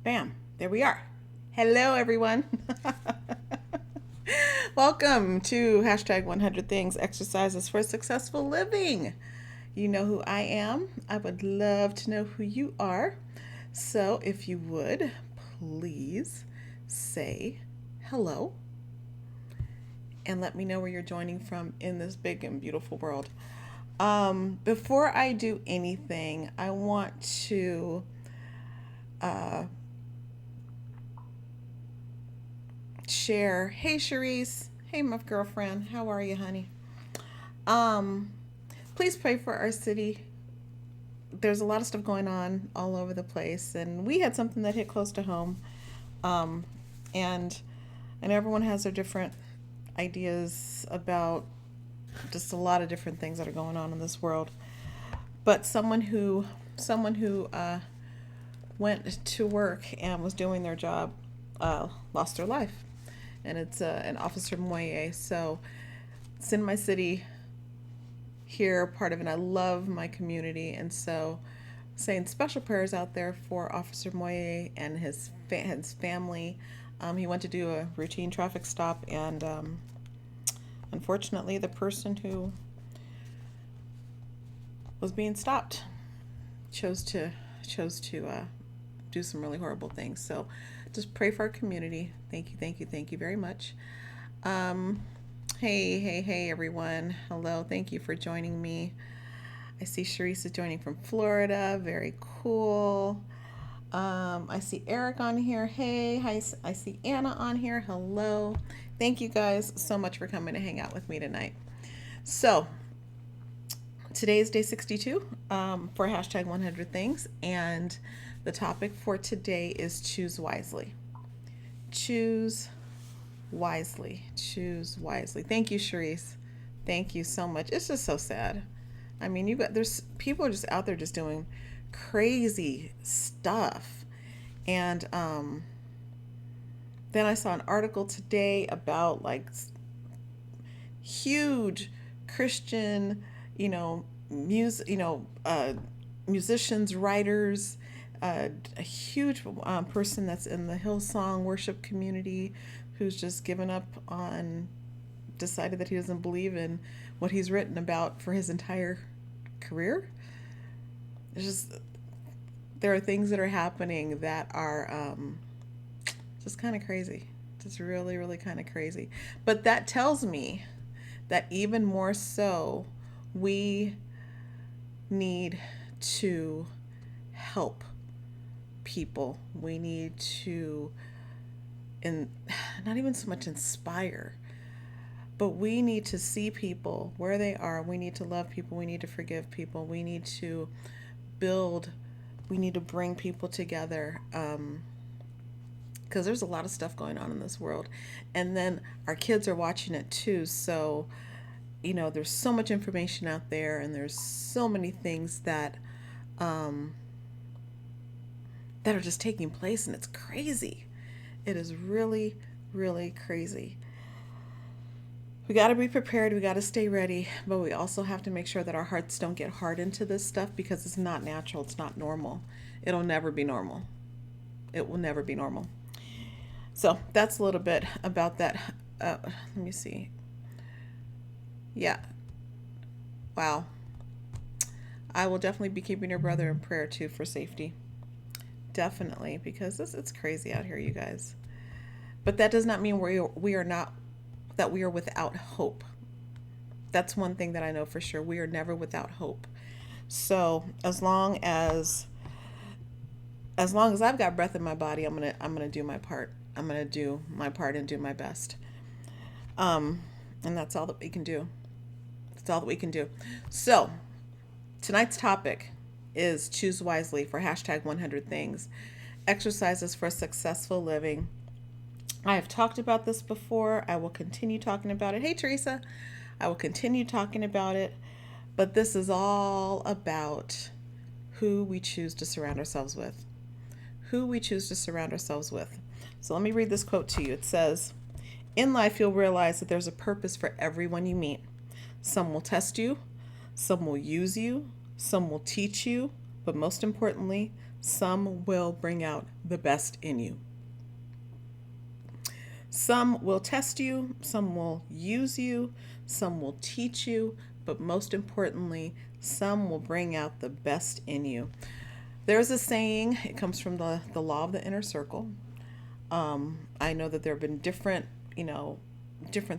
Bam, there we are. Hello, everyone. Welcome to hashtag 100 Things Exercises for Successful Living. You know who I am. I would love to know who you are. So, if you would, please say hello and let me know where you're joining from in this big and beautiful world. Before I do anything, I want to uh, share. Hey, Cherise. Hey, my girlfriend. How are you, honey? Um, Please pray for our city. There's a lot of stuff going on all over the place, and we had something that hit close to home. Um, and and everyone has their different ideas about just a lot of different things that are going on in this world. But someone who went to work and was doing their job lost their life, and it's an Officer Moye. So it's in my city here, part of it. I love my community, and so saying special prayers out there for Officer Moye and his family. He went to do a routine traffic stop, and unfortunately, the person who was being stopped chose to chose to do some really horrible things. So, just pray for our community. Thank you, thank you, thank you very much. Um, Hey, hey, hey, everyone. Hello. Thank you for joining me. I see Sharice is joining from Florida. Very cool. I see Eric on here. Hey, hi. I see Anna on here. Hello. Thank you guys so much for coming to hang out with me tonight. So, today is day 62 for hashtag 100 things. And the topic for today is choose wisely. Choose wisely. Choose wisely. Thank you, Sharice. Thank you so much. It's just so sad. I mean, there's people are just out there just doing crazy stuff. And then I saw an article today about like huge Christian, you know, music, musicians, writers, a huge person that's in the Hillsong worship community who's just given up on, decided that he doesn't believe in what he's written about for his entire career. It's just, there are things that are happening that are just kind of crazy. Just really, really kind of crazy. But that tells me that even more so, we need to help people. We need to, and not even so much inspire, but we need to see people where they are. We need to love people. We need to forgive people. We need to build. We need to bring people together. Because there's a lot of stuff going on in this world, and then our kids are watching it too. So, there's so much information out there, and there's so many things um, that are just taking place, and it's crazy. It is really, really crazy. We got to be prepared. We got to stay ready, but we also have to make sure that our hearts don't get hardened to this stuff because it's not natural. It's not normal. It'll never be normal. It will never be normal. So that's a little bit about that. Let me see. Yeah. Wow. I will definitely be keeping your brother in prayer too for safety. Definitely, because it's crazy out here, you guys. But that does not mean we are not, that we are without hope. That's one thing that I know for sure. We are never without hope. So as long as I've got breath in my body, I'm gonna do my part. I'm gonna do my part and do my best. Um, and that's all that we can do. That's all that we can do. So tonight's topic is choose wisely for hashtag 100 things. Exercises for successful living. I have talked about this before. I will continue talking about it. Hey, Teresa. I will continue talking about it. But this is all about who we choose to surround ourselves with. Who we choose to surround ourselves with. So let me read this quote to you. It says, in life, you'll realize that there's a purpose for everyone you meet. Some will test you, some will use you, some will teach you, but most importantly, some will bring out the best in you. Some will test you, some will use you, some will teach you, but most importantly, some will bring out the best in you. There's a saying, it comes from the law of the inner circle. I know that there have been different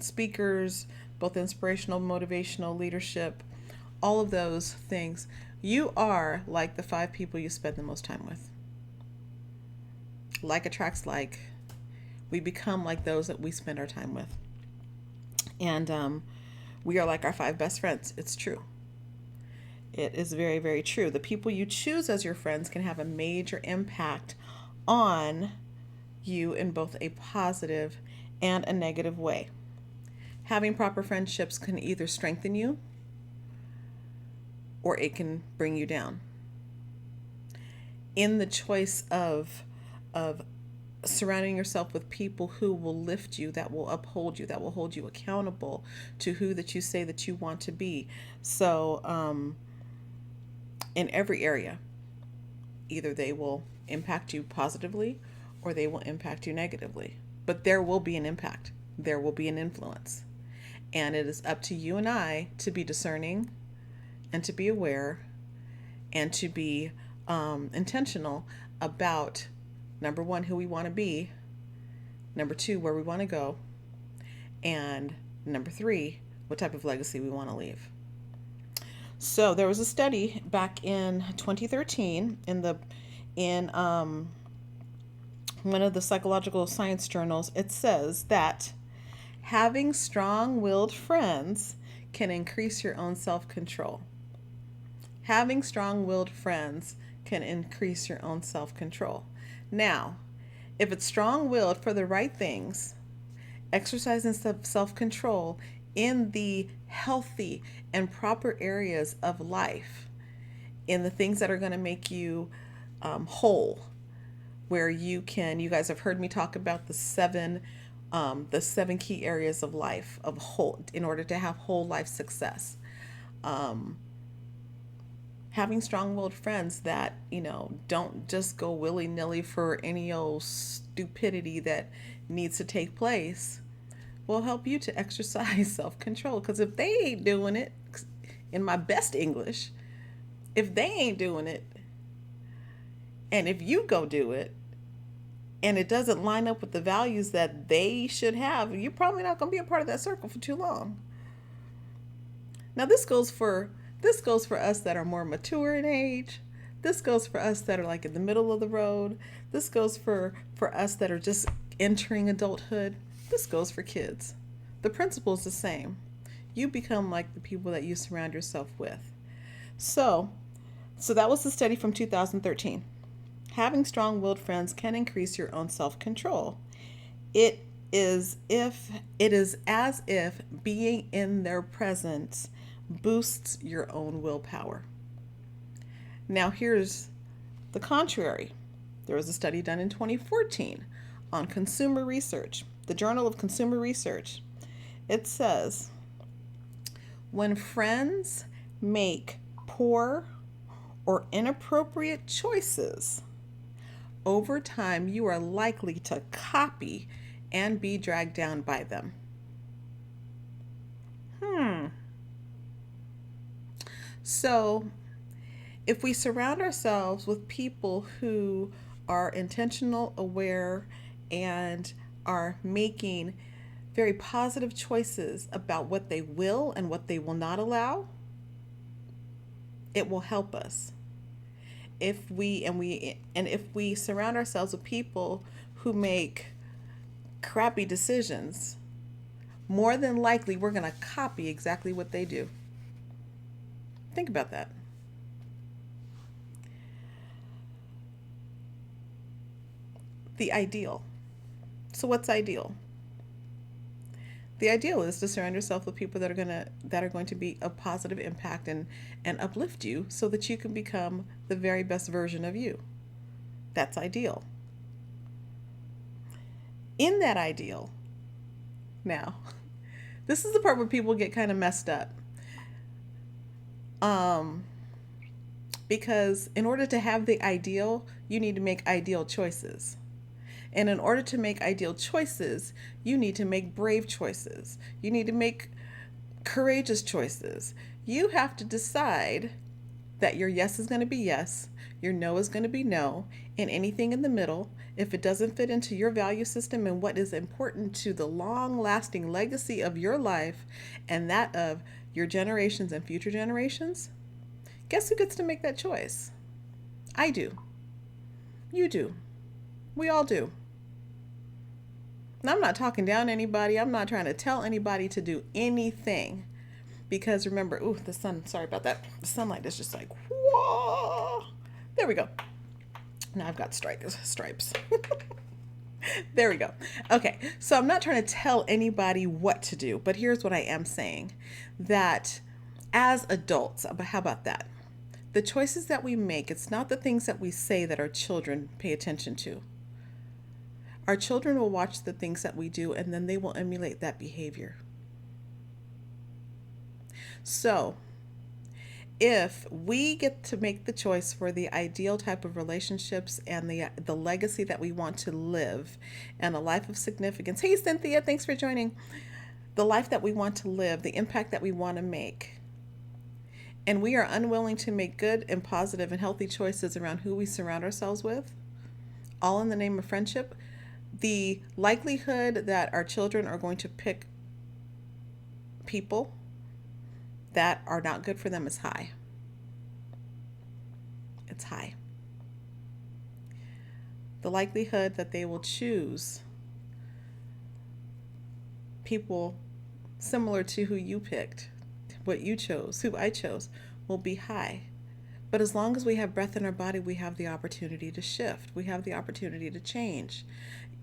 speakers, both inspirational, motivational, leadership, all of those things. You are like the 5 people you spend the most time with. Like attracts like. We become like those that we spend our time with. And we are like our 5 best friends. It's true. It is very, very true. The people you choose as your friends can have a major impact on you in both a positive and a negative way. Having proper friendships can either strengthen you or it can bring you down. In the choice of surrounding yourself with people who will lift you, that will uphold you, that will hold you accountable to who that you say that you want to be. So in every area, either they will impact you positively or they will impact you negatively. But there will be an impact. There will be an influence. And it is up to you and I to be discerning and to be aware and to be intentional about, number 1, who we want to be, number 2, where we want to go, and number 3, what type of legacy we want to leave. So there was a study back in 2013 in one of the psychological science journals. It says that having strong-willed friends can increase your own self-control. Having strong-willed friends can increase your own self-control. Now, if it's strong-willed for the right things, exercising self-control in the healthy and proper areas of life, in the things that are going to make you whole, where you guys have heard me talk about the seven key areas of life of whole, in order to have whole life success. Having strong-willed friends that, don't just go willy-nilly for any old stupidity that needs to take place will help you to exercise self-control. Because if they ain't doing it, in my best English, if they ain't doing it, and if you go do it, and it doesn't line up with the values that they should have, you're probably not going to be a part of that circle for too long. Now, this goes for us that are more mature in age. This goes for us that are like in the middle of the road. This goes for us that are just entering adulthood. This goes for kids. The principle is the same. You become like the people that you surround yourself with. So that was the study from 2013. Having strong-willed friends can increase your own self-control. It is as if being in their presence boosts your own willpower. Now here's the contrary. There was a study done in 2014 on consumer research, the Journal of Consumer Research. It says, when friends make poor or inappropriate choices, over time you are likely to copy and be dragged down by them. So, if we surround ourselves with people who are intentional, aware, and are making very positive choices about what they will and what they will not allow, it will help us. If we surround ourselves with people who make crappy decisions, more than likely we're going to copy exactly what they do. Think about that. The ideal. So what's ideal? The ideal is to surround yourself with people that are going to be a positive impact and uplift you so that you can become the very best version of you. That's ideal. In that ideal, now, this is the part where people get kind of messed up. Because in order to have the ideal, you need to make ideal choices. And in order to make ideal choices, you need to make brave choices. You need to make courageous choices. You have to decide that your yes is going to be yes, your no is going to be no, and anything in the middle, if it doesn't fit into your value system and what is important to the long lasting legacy of your life and that of your generations and future generations, guess who gets to make that choice? I do. You do. We all do. And I'm not talking down anybody. I'm not trying to tell anybody to do anything. Because remember, ooh, the sun, sorry about that. The sunlight is just like, whoa. There we go. Now I've got stripes. There we go. Okay, so I'm not trying to tell anybody what to do, but here's what I am saying. That as adults, how about that? The choices that we make, it's not the things that we say that our children pay attention to. Our children will watch the things that we do and then they will emulate that behavior. So, if we get to make the choice for the ideal type of relationships and the legacy that we want to live and a life of significance. Hey Cynthia, thanks for joining. The life that we want to live, the impact that we want to make. And we are unwilling to make good and positive and healthy choices around who we surround ourselves with, all in the name of friendship, the likelihood that our children are going to pick people that are not good for them is high. It's high. The likelihood that they will choose people similar to who you picked, what you chose, who I chose, will be high. But as long as we have breath in our body, we have the opportunity to shift. We have the opportunity to change.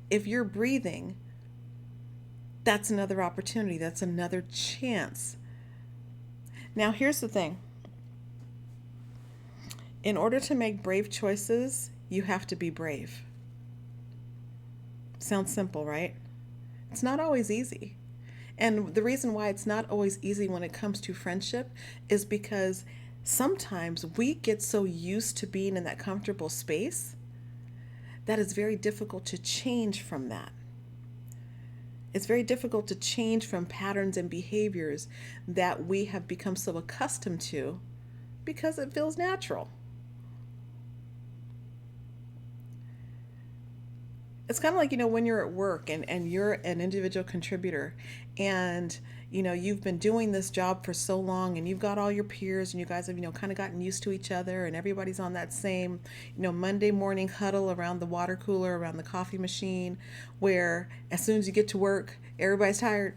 If you're breathing, that's another opportunity. That's another chance. Now, here's the thing. In order to make brave choices, you have to be brave. Sounds simple, right? It's not always easy. And the reason why it's not always easy when it comes to friendship is because sometimes we get so used to being in that comfortable space that it's very difficult to change from that. It's very difficult to change from patterns and behaviors that we have become so accustomed to because it feels natural. It's kind of like, when you're at work and you're an individual contributor and, you've been doing this job for so long and you've got all your peers and you guys have, kind of gotten used to each other and everybody's on that same, Monday morning huddle around the water cooler, around the coffee machine, where as soon as you get to work, everybody's tired.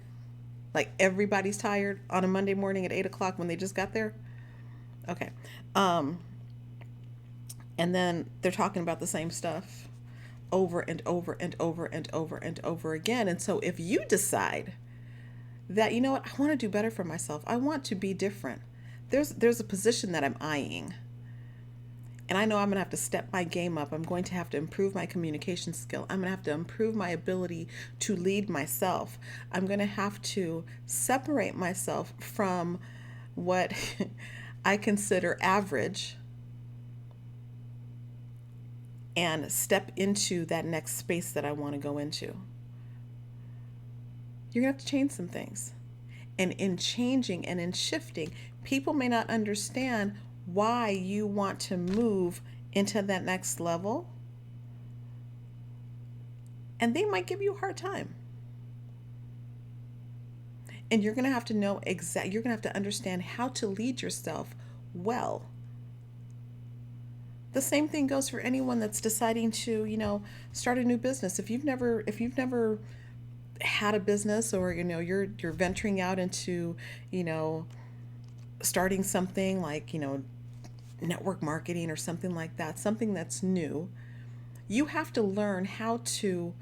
Like everybody's tired on a Monday morning at 8 o'clock when they just got there. Okay. And then they're talking about the same stuff over and over and over and over and over again. And so if you decide that, I want to do better for myself, I want to be different, there's a position that I'm eyeing. And I know I'm going to have to step my game up. I'm going to have to improve my communication skill. I'm going to have to improve my ability to lead myself. I'm going to have to separate myself from what I consider average and step into that next space that I want to go into. You're going to have to change some things. And in changing and in shifting, people may not understand why you want to move into that next level. And they might give you a hard time. And you're going to have to know you're going to have to understand how to lead yourself well. The same thing goes for anyone that's deciding to, start a new business. If you've never had a business, or you're venturing out into starting something like network marketing or something like that, something that's new, you have to learn how to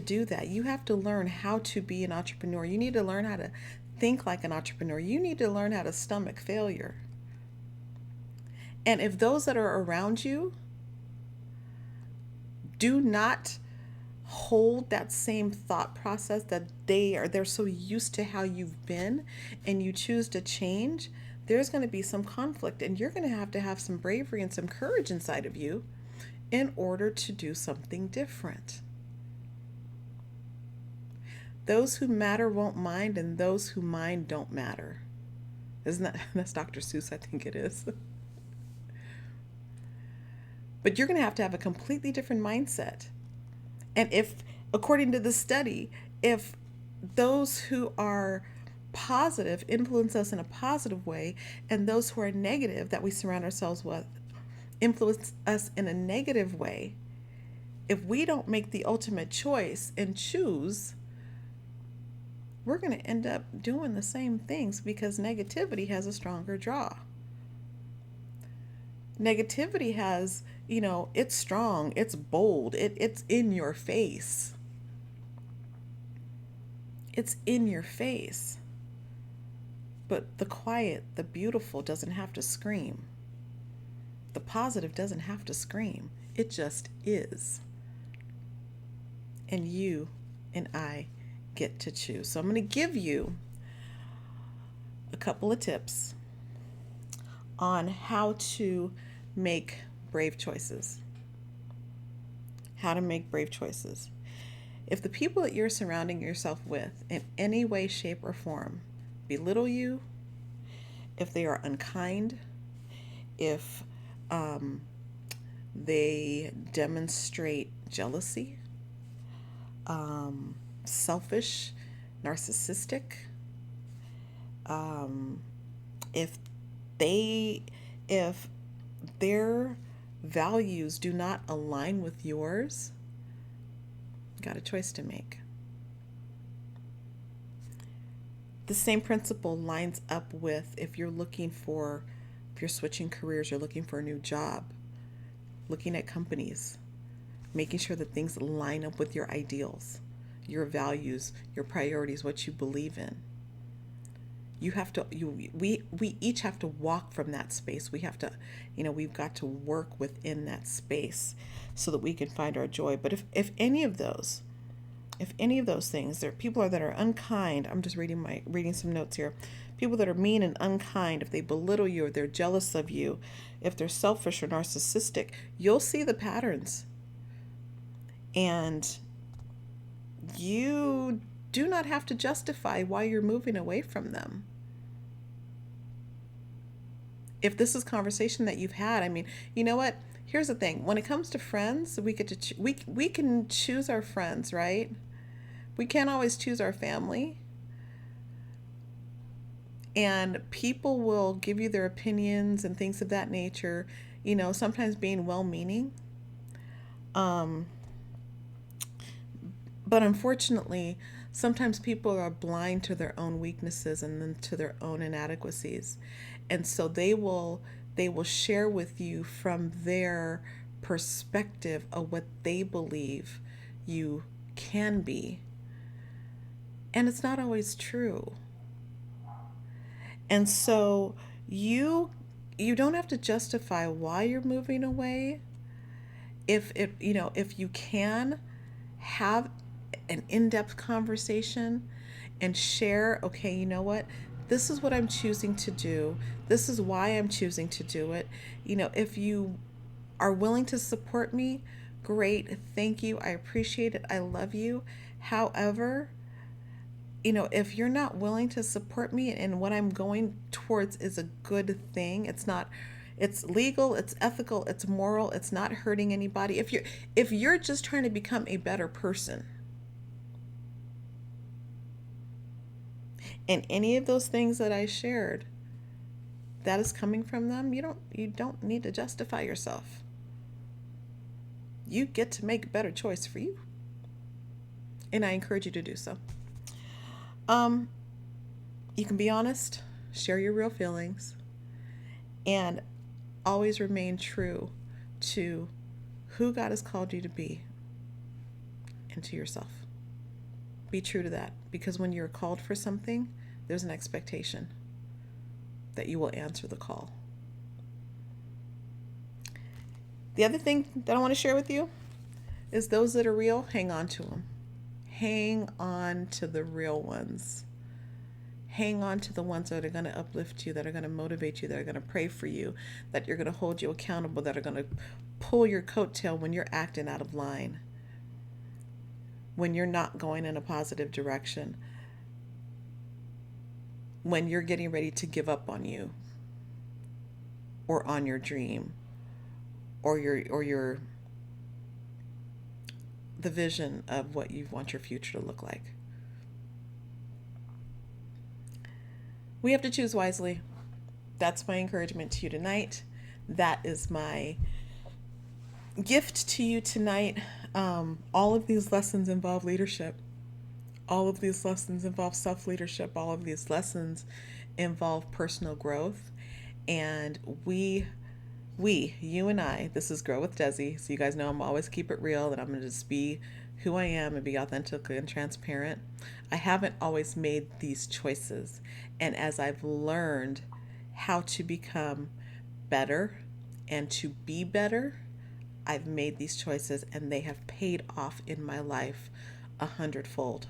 do that. You have to learn how to be an entrepreneur. You need to learn how to think like an entrepreneur. You need to learn how to stomach failure. And if those that are around you do not hold that same thought process, that they're so used to how you've been and you choose to change, there's going to be some conflict, and you're going to have some bravery and some courage inside of you in order to do something different. Those who matter won't mind, and those who mind don't matter. Isn't that's Dr. Seuss, I think it is. But you're going to have a completely different mindset. And if, according to the study, if those who are positive influence us in a positive way, and those who are negative that we surround ourselves with influence us in a negative way, if we don't make the ultimate choice and choose, we're going to end up doing the same things because negativity has a stronger draw. Negativity has, it's strong, it's bold, it's in your face. It's in your face. But the quiet, the beautiful doesn't have to scream. The positive doesn't have to scream. It just is. And you and I get to choose. So I'm going to give you a couple of tips on how to make brave choices. How to make brave choices. If the people that you're surrounding yourself with in any way, shape, or form belittle you, if they are unkind, if they demonstrate jealousy, selfish, narcissistic, if their values do not align with yours, you got a choice to make. The same principle lines up with if you're switching careers, you're looking for a new job, looking at companies, making sure that things line up with your ideals, your values, your priorities, what you believe in. We each have to walk from that space. We have to, we've got to work within that space so that we can find our joy. But if any of those things, there are people that are unkind. I'm just reading some notes here. People that are mean and unkind, if they belittle you or they're jealous of you, if they're selfish or narcissistic, you'll see the patterns. And you do not have to justify why you're moving away from them. If this is conversation that you've had, you know what? Here's the thing. When it comes to friends, we can choose our friends, right? We can't always choose our family. And people will give you their opinions and things of that nature, sometimes being well-meaning. But unfortunately, sometimes people are blind to their own weaknesses and then to their own inadequacies. And so they will share with you from their perspective of what they believe you can be. And it's not always true. And so you don't have to justify why you're moving away. If you can have an in-depth conversation and share, okay, you know what? This is what I'm choosing to do. This is why I'm choosing to do it. If you are willing to support me, great. Thank you. I appreciate it. I love you. However, if you're not willing to support me and what I'm going towards is a good thing, it's legal, it's ethical, it's moral, it's not hurting anybody. If you're just trying to become a better person, and any of those things that I shared, that is coming from them, you don't need to justify yourself. You get to make a better choice for you. And I encourage you to do so. You can be honest, share your real feelings, and always remain true to who God has called you to be and to yourself. Be true to that, because when you're called for something, there's an expectation that you will answer the call. The other thing that I want to share with you is those that are real, hang on to them. Hang on to the real ones. Hang on to the ones that are going to uplift you, that are going to motivate you, that are going to pray for you, that you're going to hold you accountable, that are going to pull your coattail when you're acting out of line, when you're not going in a positive direction, when you're getting ready to give up on you or on your dream or your the vision of what you want your future to look like. We have to choose wisely. That's my encouragement to you tonight. That is my gift to you tonight. All of these lessons involve leadership. All of these lessons involve self-leadership. All of these lessons involve personal growth. And you and I, this is Grow with Desi. So you guys know I'm always keep it real, and I'm going to just be who I am and be authentic and transparent. I haven't always made these choices. And as I've learned how to become better and to be better, I've made these choices and they have paid off in my life 100-fold.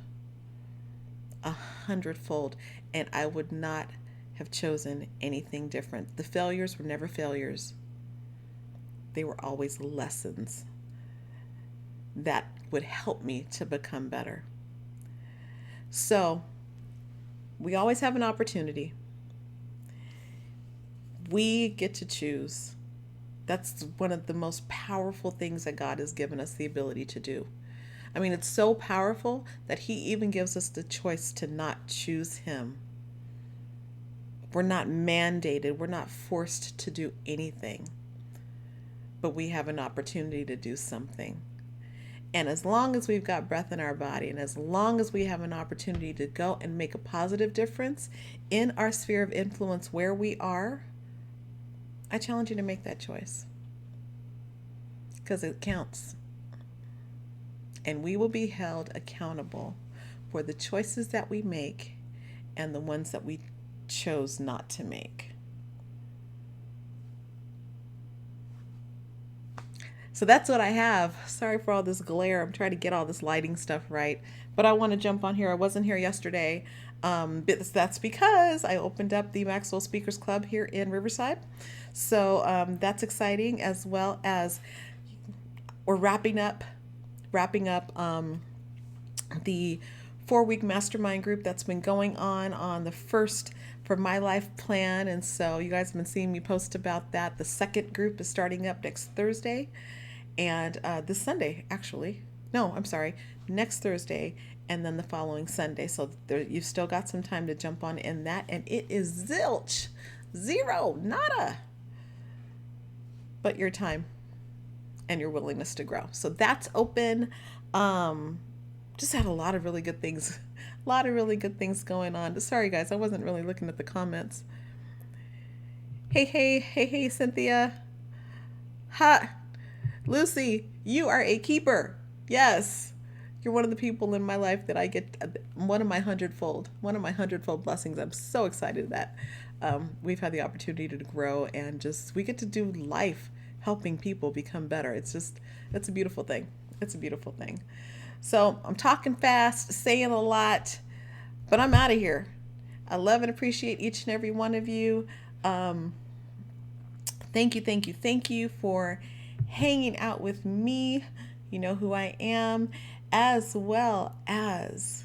100-fold. And I would not have chosen anything different. The failures were never failures. They were always lessons that would help me to become better. So, we always have an opportunity. We get to choose. That's one of the most powerful things that God has given us the ability to do. I mean, it's so powerful that He even gives us the choice to not choose Him. We're not mandated. We're not forced to do anything. But we have an opportunity to do something. And as long as we've got breath in our body, and as long as we have an opportunity to go and make a positive difference in our sphere of influence where we are, I challenge you to make that choice. Because it counts. And we will be held accountable for the choices that we make and the ones that we chose not to make. So that's what I have. Sorry for all this glare. I'm trying to get all this lighting stuff right. But I want to jump on here. I wasn't here yesterday. But that's because I opened up the Maxwell Speakers Club here in Riverside. So that's exciting, as well as we're wrapping up the 4-week mastermind group that's been going on the first for My Life Plan. And so you guys have been seeing me post about that. The second group is starting up next Thursday. And this Sunday, actually. No, I'm sorry. Next Thursday and then the following Sunday. So you've still got some time to jump on in that. And it is zilch. Zero. Nada. But your time and your willingness to grow. So that's open. Just had a lot of really good things. A lot of really good things going on. Sorry, guys. I wasn't really looking at the comments. Hey, Cynthia. Ha. Lucy, you are a keeper. Yes. You're one of the people in my life that I get one of my 100-fold blessings. I'm so excited that we've had the opportunity to grow and just, we get to do life helping people become better. It's a beautiful thing. It's a beautiful thing. So I'm talking fast, saying a lot, but I'm out of here. I love and appreciate each and every one of you. Thank you for hanging out with me. You know who I am, as well as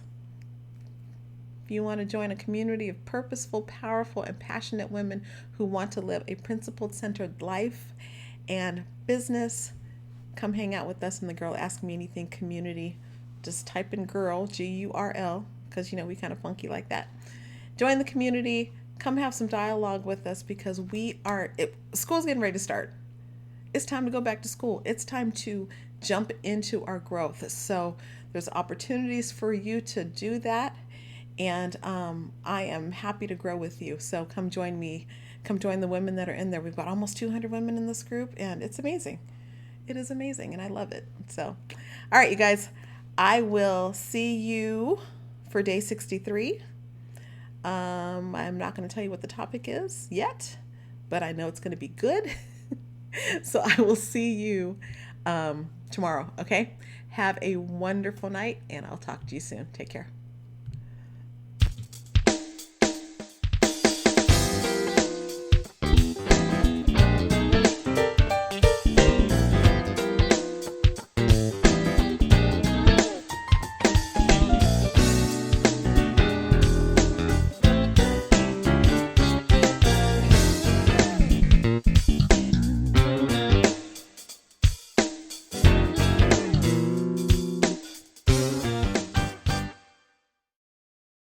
if you want to join a community of purposeful, powerful, and passionate women who want to live a principled-centered life and business, come hang out with us in the Girl Ask Me Anything community. Just type in girl, GURL, because we kind of funky like that. Join the community. Come have some dialogue with us, because school's getting ready to start. It's time to go back to school. It's time to jump into our growth. So there's opportunities for you to do that. And I am happy to grow with you. So come join me. Come join the women that are in there. We've got almost 200 women in this group, and it's amazing. It is amazing, and I love it. So, all right, you guys, I will see you for day 63. I'm not going to tell you what the topic is yet, but I know it's going to be good. So I will see you tomorrow, okay? Have a wonderful night, and I'll talk to you soon. Take care.